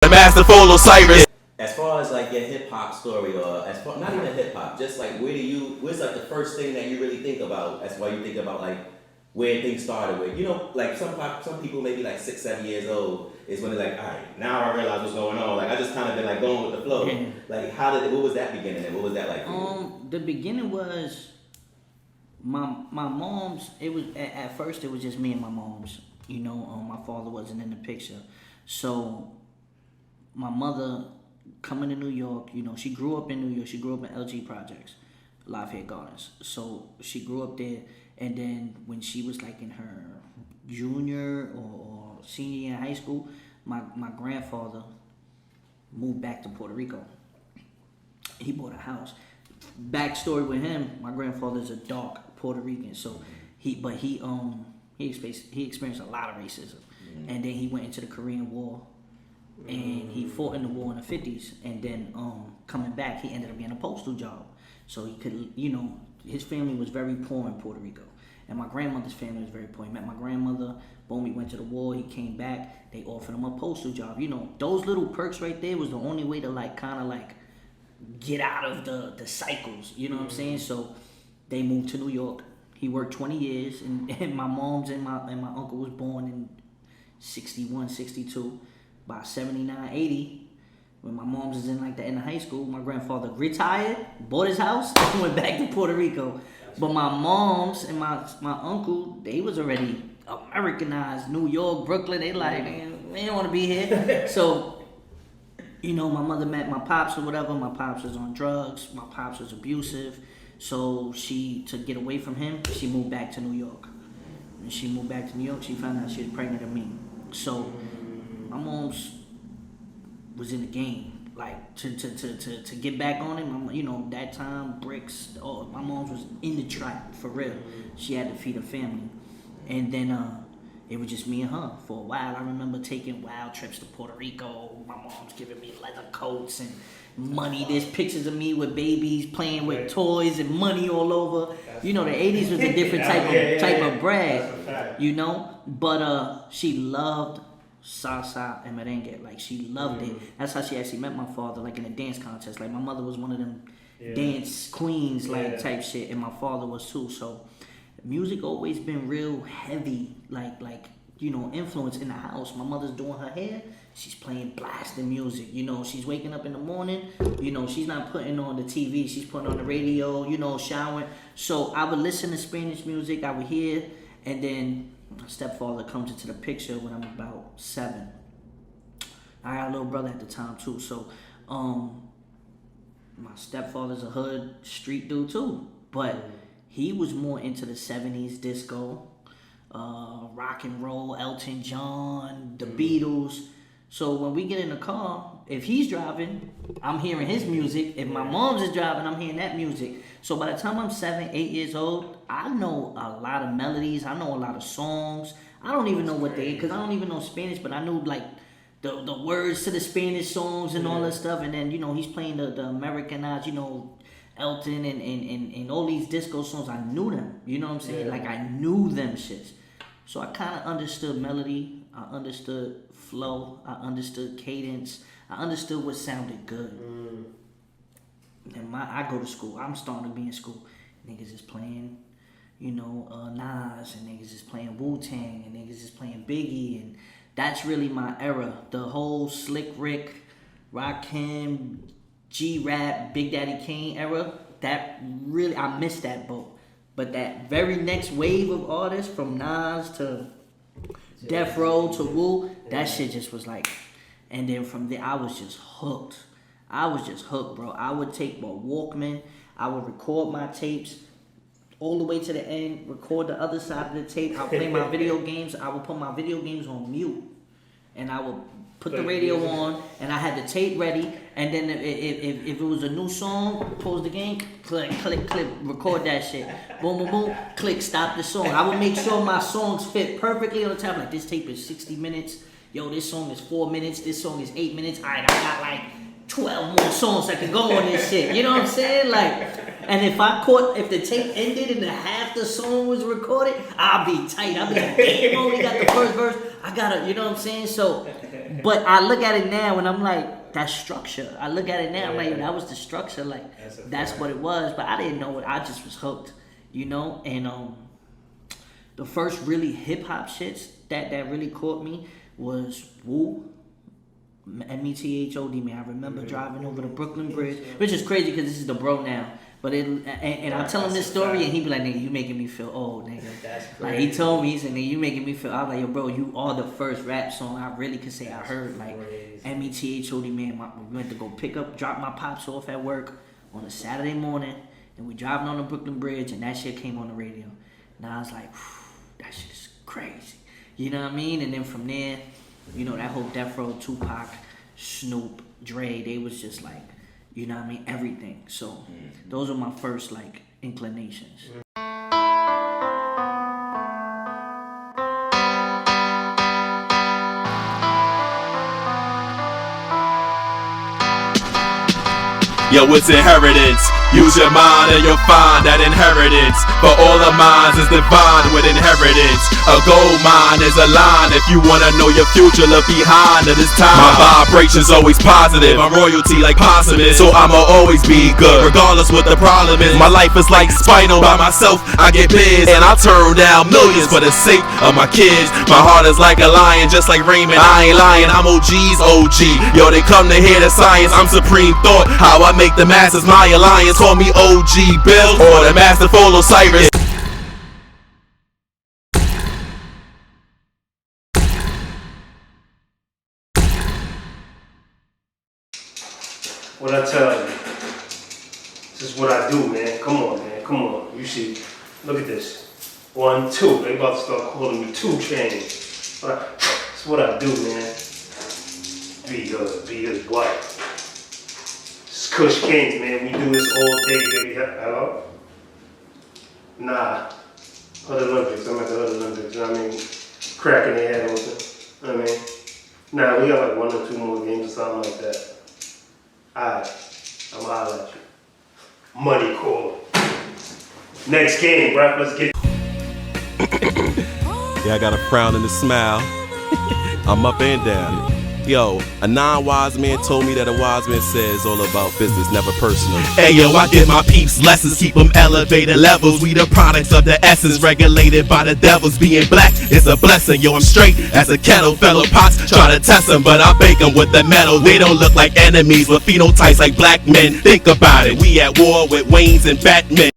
The masterful Osiris. As far as like your hip hop story, or as far not even hip hop, just like where's like the first thing that you really think about? That's why you think about like where things started with. You know, like some people maybe like 6, 7 years old is when they're like, all right, now I realize what's going on. Like I just kind of been like going with the flow. Yeah. Like what was that beginning and what was that like for you? The beginning was my mom's. It was at first it was just me and my mom's. You know, my father wasn't in the picture, so my mother coming to New York. You know, she grew up in New York. She grew up in LG Projects, Lafayette Gardens. So she grew up there, and then when she was like in her junior or senior year in high school, my grandfather moved back to Puerto Rico. He bought a house. Backstory with him, my grandfather's a dark Puerto Rican, so he experienced a lot of racism, and then he went into the Korean War, and he fought in the war in the 50s, and then coming back, he ended up getting a postal job, so he could, you know, his family was very poor in Puerto Rico, and my grandmother's family was very poor. He met my grandmother, boom, he went to the war, he came back, they offered him a postal job. You know, those little perks right there was the only way to like kind of like get out of the cycles, you know what I'm saying? So they moved to New York. He worked 20 years, and my mom's and my uncle was born in 61, 62. By 79, 80, when my mom's was in like the end of high school, my grandfather retired, bought his house, and went back to Puerto Rico. But my mom's and my uncle, they was already Americanized, New York, Brooklyn. They like, man, they don't want to be here. So, you know, my mother met my pops or whatever. My pops was on drugs. My pops was abusive. So to get away from him, she moved back to New York. And she moved back to New York. She found out she was pregnant of me. So my mom's was in the game, like to get back on him. You know, that time bricks. Oh, my mom's was in the trap for real. She had to feed her family, and then it was just me and her for a while. I remember taking wild trips to Puerto Rico. My mom's giving me leather coats and money. There's pictures of me with babies playing with toys and money all over. You know, the 80s was a different type of brag. You know, but she loved salsa and merengue. Like, she loved it. That's how she actually met my father, like in a dance contest. Like, my mother was one of them dance queens, like type shit, and my father was too. So music always been real heavy, like you know, influence in the house. My mother's doing her hair, she's playing blasting music. You know, she's waking up in the morning, you know, she's not putting on the TV, she's putting on the radio, you know, showering. So I would listen to Spanish music, I would hear, and then my stepfather comes into the picture when I'm about 7. I got a little brother at the time too, so my stepfather's a hood street dude too, but he was more into the 70s disco, rock and roll, Elton John, the Beatles. So when we get in the car, if he's driving, I'm hearing his music. If my mom's is driving, I'm hearing that music. So by the time I'm 7, 8 years old, I know a lot of melodies. I know a lot of songs. I don't even know what they, because I don't even know Spanish, but I knew like the words to the Spanish songs and all that stuff. And then, you know, he's playing the Americanized, you know, Elton and all these disco songs. I knew them. You know what I'm saying? Like, I knew them shits. So I kind of understood melody. I understood flow. I understood cadence. I understood what sounded good. And I go to school. I'm starting to be in school. Niggas is playing, you know, Nas, and niggas is playing Wu-Tang, and niggas is playing Biggie, and that's really my era. The whole Slick Rick, Rakim, G-Rap, Big Daddy Kane era, that really, I missed that boat. But that very next wave of artists, from Nas to Death Row to Wu, that shit just was like, and then from there, I was just hooked. I was just hooked, bro. I would take my Walkman, I would record my tapes all the way to the end, record the other side of the tape. I'll play my video games. I would put my video games on mute, and I would put the radio on, and I had the tape ready, and then if it was a new song, pause the game, click, record that shit. Boom, boom, boom, click, stop the song. I would make sure my songs fit perfectly on the time. Like, this tape is 60 minutes. Yo, this song is 4 minutes. This song is 8 minutes. All right, I got like 12 more songs that could go on this shit. You know what I'm saying? Like, and if the tape ended and half the song was recorded, I'll be tight. I'll be like, damn, only got the first verse. I gotta, you know what I'm saying? So, but I look at it now and I'm like, that's structure. I look at it now, I'm like, that was the structure. Like, that's what it was. But I didn't know it. I just was hooked, you know? And the first really hip hop shits that really caught me was Woo. METHOD, man. I remember driving over the Brooklyn Bridge, which is crazy because this is the bro now. But and I'll tell him this story and he be like, nigga, you making me feel old, nigga. That's crazy. Like he told me, he said, nigga, you making me feel. I was like, yo, bro, you are the first rap song I really could say I heard. Like METHOD, man. We went to go drop my pops off at work on a Saturday morning, and we driving on the Brooklyn Bridge, and that shit came on the radio. And I was like, that shit's crazy. You know what I mean? And then from there, you know, that whole Death Row, Tupac, Snoop, Dre, they was just like, you know what I mean, everything. So those were my first like inclinations. Yo, it's inheritance. Use your mind and you'll find that inheritance. For all of mine is divine with inheritance. A gold mine is a line. If you wanna know your future, look behind at this time. My vibration's always positive. I'm royalty like possum is, so I'ma always be good, regardless what the problem is. My life is like Spinal. By myself, I get biz, and I turn down millions for the sake of my kids. My heart is like a lion, just like Raymond. I ain't lying, I'm OG's OG. Yo, they come to hear the science. I'm supreme thought. How I make the masses my alliance. Call me OG Bill or the masterful Osiris. What I tell you, this is what I do, man. Come on, man. Come on. You see, look at this. 1, 2. They about to start calling me 2 Chainz. That's what I do, man. Be his wife. It's Kush Kings, man. We do this all day, baby. Hello? Nah. Hood Olympics. I'm at the Hood Olympics. You know what I mean? Cracking their head open. You know what I mean? Nah, we got like 1 or 2 more games or something like that. Alright, I'm holler at you. Money call. Next game, bro. Let's get. Yeah, I got a frown and a smile. I'm up and down. Yo, a non-wise man told me that a wise man says all about business, never personal. Hey yo, I give my peeps lessons, keep them elevated levels. We the products of the essence, regulated by the devils. Being black is a blessing. Yo, I'm straight as a kettle. Fellow pots try to test them, but I bake them with the metal. They don't look like enemies with phenotypes like black men. Think about it, we at war with Waynes and Batman.